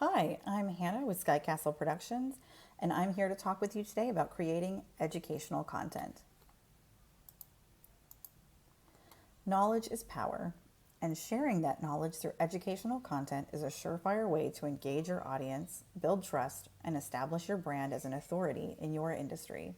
Hi, I'm Hannah with SkyCatle Productions, and I'm here to talk with you today about creating educational content. Knowledge is power, and sharing that knowledge through educational content is a surefire way to engage your audience, build trust, and establish your brand as an authority in your industry.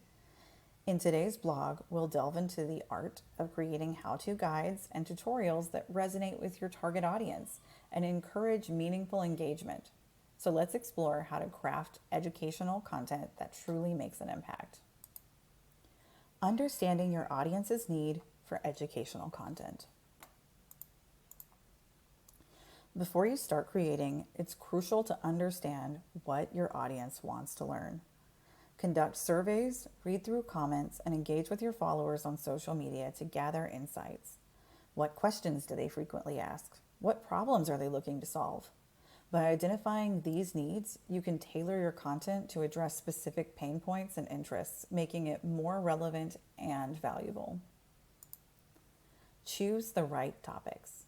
In today's blog, we'll delve into the art of creating how-to guides and tutorials that resonate with your target audience and encourage meaningful engagement. So let's explore how to craft educational content that truly makes an impact. Understanding your audience's need for educational content. Before you start creating, it's crucial to understand what your audience wants to learn. Conduct surveys, read through comments, and engage with your followers on social media to gather insights. What questions do they frequently ask? What problems are they looking to solve? By identifying these needs, you can tailor your content to address specific pain points and interests, making it more relevant and valuable. Choose the right topics.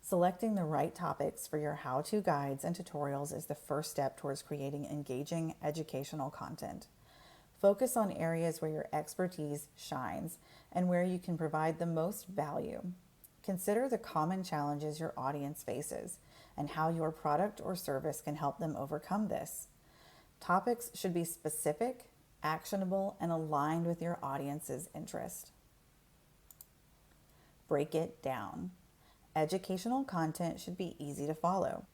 Selecting the right topics for your how-to guides and tutorials is the first step towards creating engaging educational content. Focus on areas where your expertise shines and where you can provide the most value. Consider the common challenges your audience faces and how your product or service can help them overcome this. Topics should be specific, actionable, and aligned with your audience's interest. Break it down. Educational content should be easy to follow.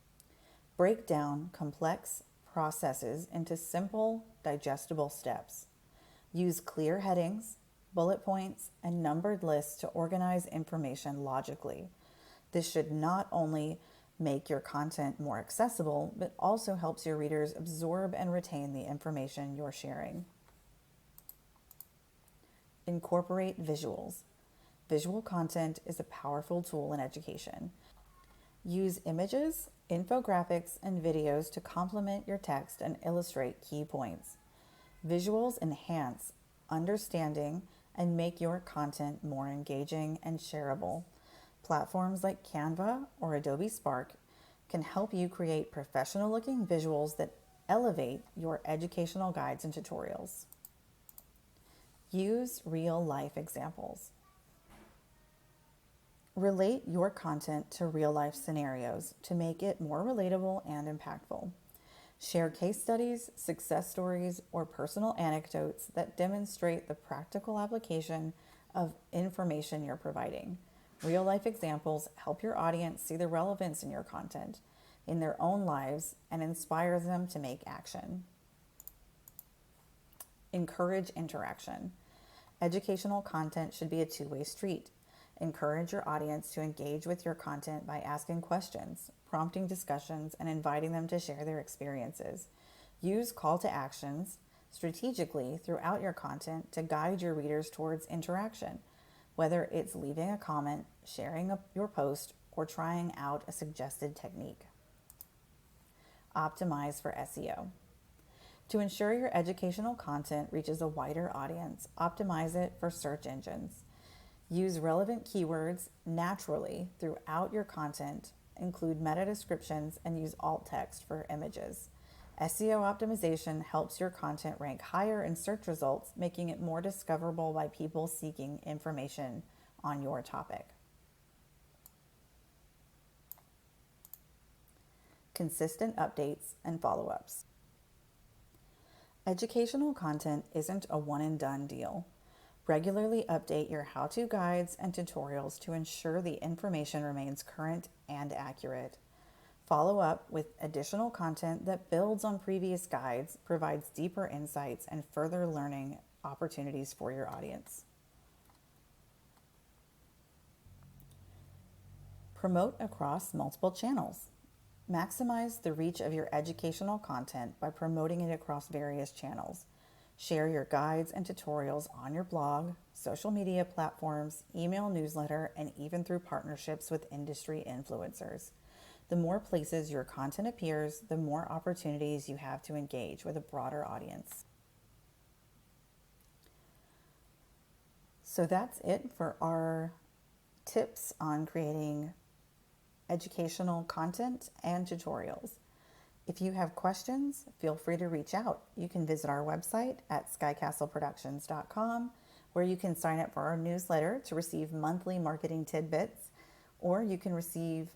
Break down complex processes into simple, digestible steps. Use clear headings, bullet points, and numbered lists to organize information logically. This should not only make your content more accessible, but also helps your readers absorb and retain the information you're sharing. Incorporate visuals. Visual content is a powerful tool in education. Use images, infographics, and videos to complement your text and illustrate key points. Visuals enhance understanding and make your content more engaging and shareable. Platforms like Canva or Adobe Spark can help you create professional-looking visuals that elevate your educational guides and tutorials. Use real-life examples. Relate your content to real-life scenarios to make it more relatable and impactful. Share case studies, success stories, or personal anecdotes that demonstrate the practical application of information you're providing. Real-life examples help your audience see the relevance in your content in their own lives and inspire them to make action. Encourage interaction. Educational content should be a two-way street. Encourage your audience to engage with your content by asking questions, prompting discussions, and inviting them to share their experiences. Use call to actions strategically throughout your content to guide your readers towards interaction, whether it's leaving a comment, sharing your post, or trying out a suggested technique. Optimize for SEO. To ensure your educational content reaches a wider audience, optimize it for search engines. Use relevant keywords naturally throughout your content, include meta descriptions, and use alt text for images. SEO optimization helps your content rank higher in search results, making it more discoverable by people seeking information on your topic. Consistent updates and follow-ups. Educational content isn't a one-and-done deal. Regularly update your how-to guides and tutorials to ensure the information remains current and accurate. Follow up with additional content that builds on previous guides, provides deeper insights, and further learning opportunities for your audience. Promote across multiple channels. Maximize the reach of your educational content by promoting it across various channels. Share your guides and tutorials on your blog, social media platforms, email newsletter, and even through partnerships with industry influencers. The more places your content appears, the more opportunities you have to engage with a broader audience. So that's it for our tips on creating educational content and tutorials. If you have questions, feel free to reach out. You can visit our website at skycastleproductions.com, where you can sign up for our newsletter to receive monthly marketing tidbits, or you can receive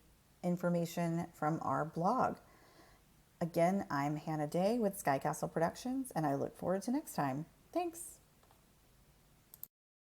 information from our blog. Again, I'm Hannah Day with SkyCatle Productions, and I look forward to next time. Thanks.